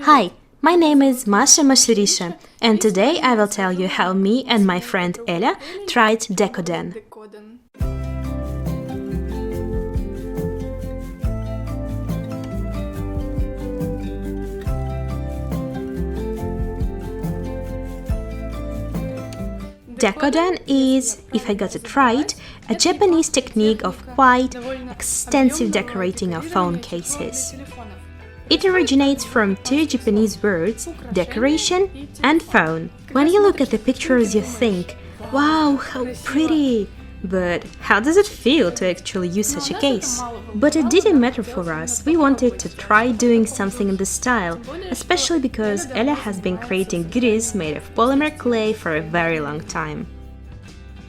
Hi, my name is Masherisha, and today I will tell you how me and my friend Ella tried Decoden. Decoden is, if I got it right, a Japanese technique of quite extensive decorating of phone cases. It originates from two Japanese words, decoration and phone. When you look at the pictures, you think, wow, how pretty! But how does it feel to actually use such a case? But it didn't matter for us. We wanted to try doing something in this style, especially because Ella has been creating goodies made of polymer clay for a very long time.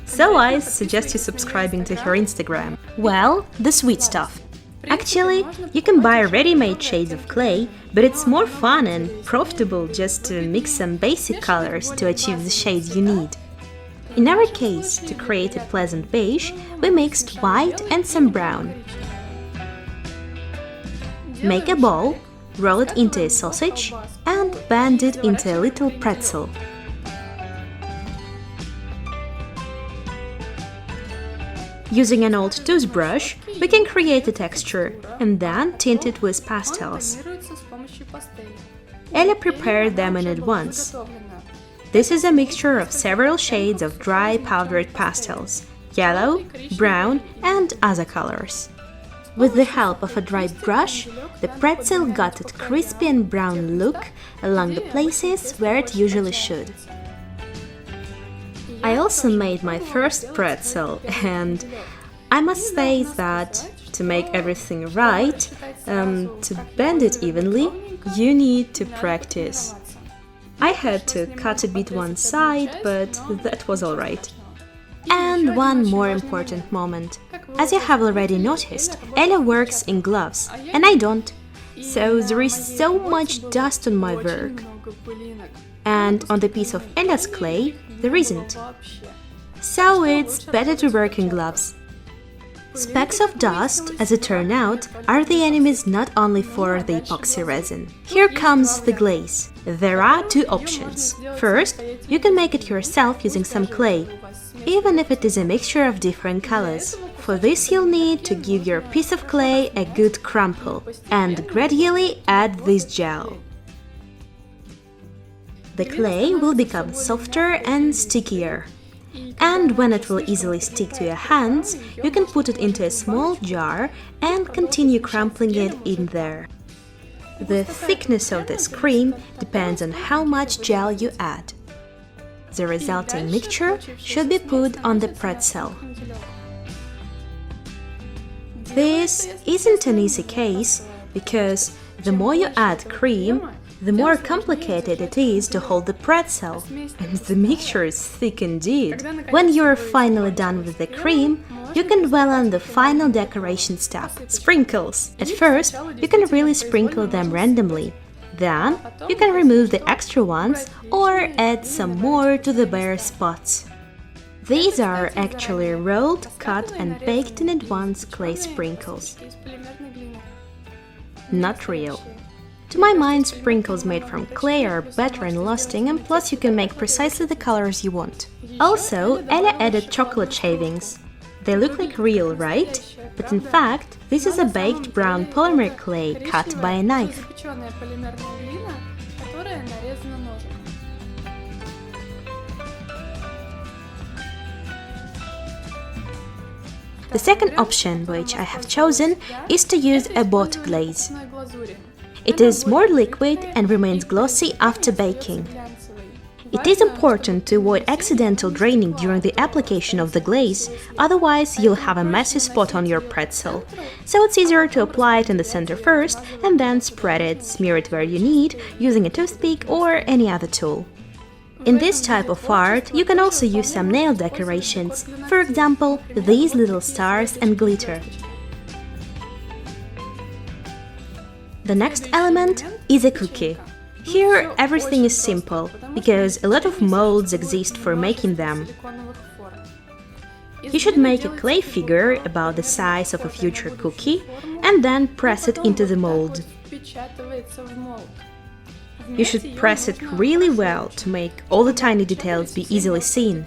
So I suggest you subscribing to her Instagram. Well, the sweet stuff. Actually, you can buy ready-made shades of clay, but it's more fun and profitable just to mix some basic colors to achieve the shades you need. In our case, to create a pleasant beige, we mixed white and some brown. Make a ball, roll it into a sausage, and bend it into a little pretzel. Using an old toothbrush, we can create a texture and then tint it with pastels. Ella prepared them in advance. This is a mixture of several shades of dry powdered pastels, yellow, brown and other colors. With the help of a dry brush, the pretzel got a crispy and brown look along the places where it usually should. I also made my first pretzel, and I must say that to make everything right, to bend it evenly, you need to practice. I had to cut a bit one side, but that was alright. And one more important moment. As you have already noticed, Ella works in gloves, and I don't. So there is so much dust on my work. And on the piece of Ella's clay, there isn't. So it's better to work in gloves. Specks of dust, as it turned out, are the enemies not only for the epoxy resin. Here comes the glaze. There are two options. First, you can make it yourself using some clay, even if it is a mixture of different colors. For this you'll need to give your piece of clay a good crumple and gradually add this gel. The clay will become softer and stickier. And when it will easily stick to your hands, you can put it into a small jar and continue crumpling it in there. The thickness of this cream depends on how much gel you add. The resulting mixture should be put on the pretzel. This isn't an easy case, because the more you add cream, the more complicated it is to hold the pretzel, and the mixture is thick indeed. When you're finally done with the cream, you can dwell on the final decoration step – sprinkles. At first, you can really sprinkle them randomly. Then, you can remove the extra ones or add some more to the bare spots. These are actually rolled, cut and baked in advance clay sprinkles. Not real. To my mind, sprinkles made from clay are better and lasting, and plus you can make precisely the colors you want. Also, Ella added chocolate shavings. They look like real, right? But in fact, this is a baked brown polymer clay cut by a knife. The second option, which I have chosen, is to use a bought glaze. It is more liquid and remains glossy after baking. It is important to avoid accidental draining during the application of the glaze, otherwise you'll have a messy spot on your pretzel. So it's easier to apply it in the center first and then spread it, smear it where you need, using a toothpick or any other tool. In this type of art, you can also use some nail decorations, for example, these little stars and glitter. The next element is a cookie. Here everything is simple, because a lot of molds exist for making them. You should make a clay figure about the size of a future cookie and then press it into the mold. You should press it really well to make all the tiny details be easily seen.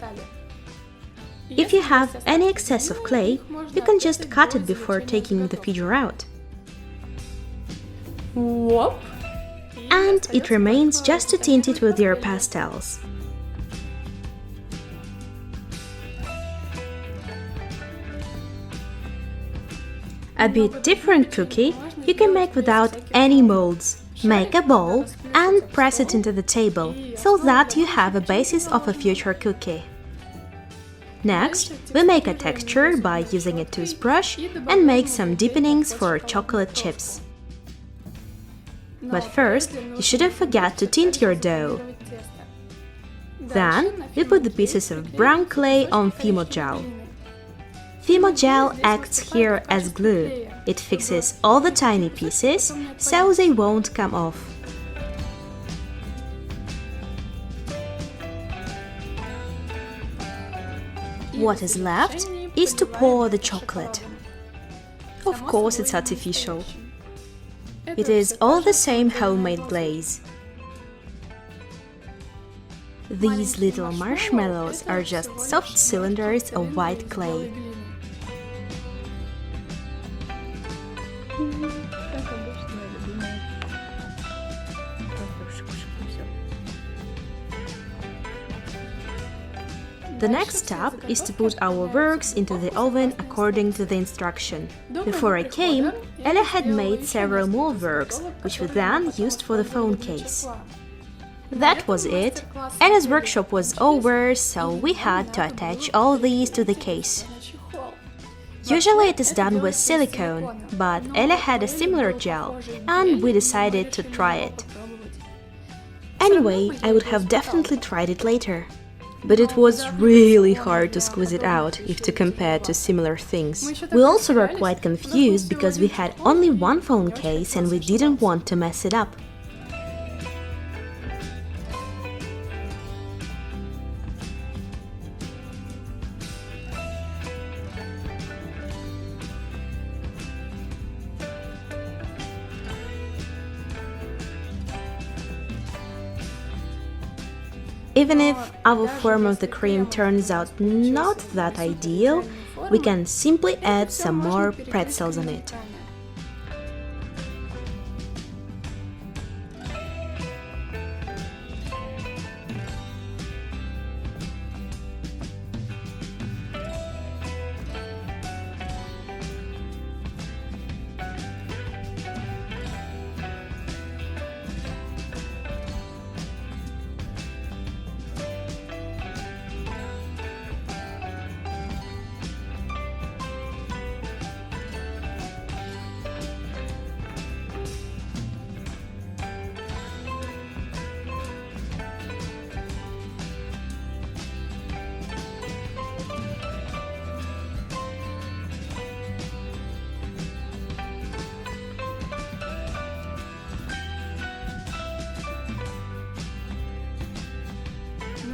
If you have any excess of clay, you can just cut it before taking the figure out. And it remains just to tint it with your pastels. A bit different cookie you can make without any molds. Make a bowl and press it into the table, so that you have a basis of a future cookie. Next, we make a texture by using a toothbrush and make some deepenings for chocolate chips. But first, you shouldn't forget to tint your dough. Then, we put the pieces of brown clay on Fimo gel. Fimo gel acts here as glue. It fixes all the tiny pieces, so they won't come off. What is left is to pour the chocolate. Of course, it's artificial. It is all the same homemade glaze. These little marshmallows are just soft cylinders of white clay. The next step is to put our works into the oven according to the instruction. Before I came, Ella had made several more works, which we then used for the phone case. That was it. Ella's workshop was over, so we had to attach all these to the case. Usually it is done with silicone, but Ella had a similar gel, and we decided to try it. Anyway, I would have definitely tried it later. But it was really hard to squeeze it out if to compare to similar things. We also were quite confused because we had only one phone case and we didn't want to mess it up. Even if our form of the cream turns out not that ideal, we can simply add some more pretzels on it.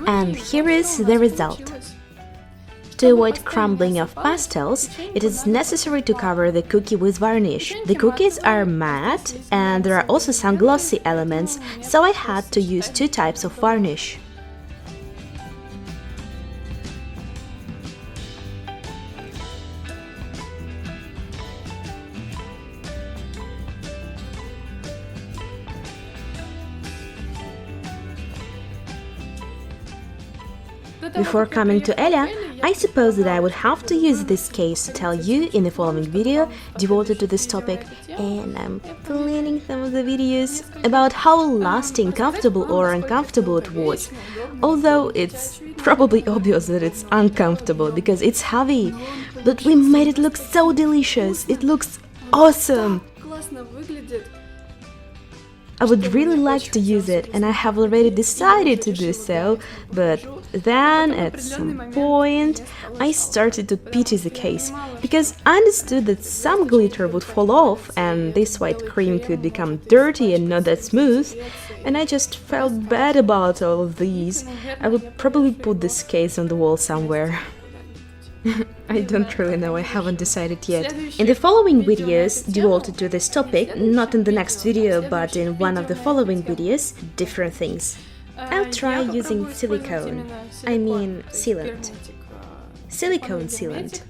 And here is the result. To avoid crumbling of pastels, it is necessary to cover the cookie with varnish. The cookies are matte and there are also some glossy elements, so I had to use two types of varnish. Before coming to Ella, I suppose that I would have to use this case to tell you in the following video devoted to this topic, and I'm planning some of the videos about how lasting, comfortable or uncomfortable it was. Although it's probably obvious that it's uncomfortable because it's heavy, but we made it look so delicious, it looks awesome! I would really like to use it, and I have already decided to do so, but then, at some point, I started to pity the case, because I understood that some glitter would fall off, and this white cream could become dirty and not that smooth, and I just felt bad about all of these. I would probably put this case on the wall somewhere. I don't really know, I haven't decided yet. In the following videos devoted to this topic, not in the next video, but in one of the following videos, different things. I'll try using silicone, I mean sealant. Silicone sealant.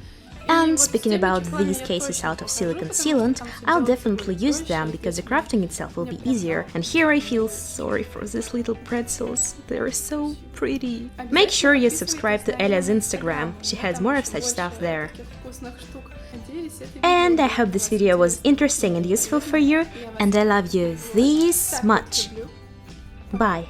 And speaking about these cases out of silicone sealant, I'll definitely use them because the crafting itself will be easier. And here I feel sorry for these little pretzels, they're so pretty. Make sure you subscribe to Elia's Instagram, she has more of such stuff there. And I hope this video was interesting and useful for you, and I love you this much. Bye.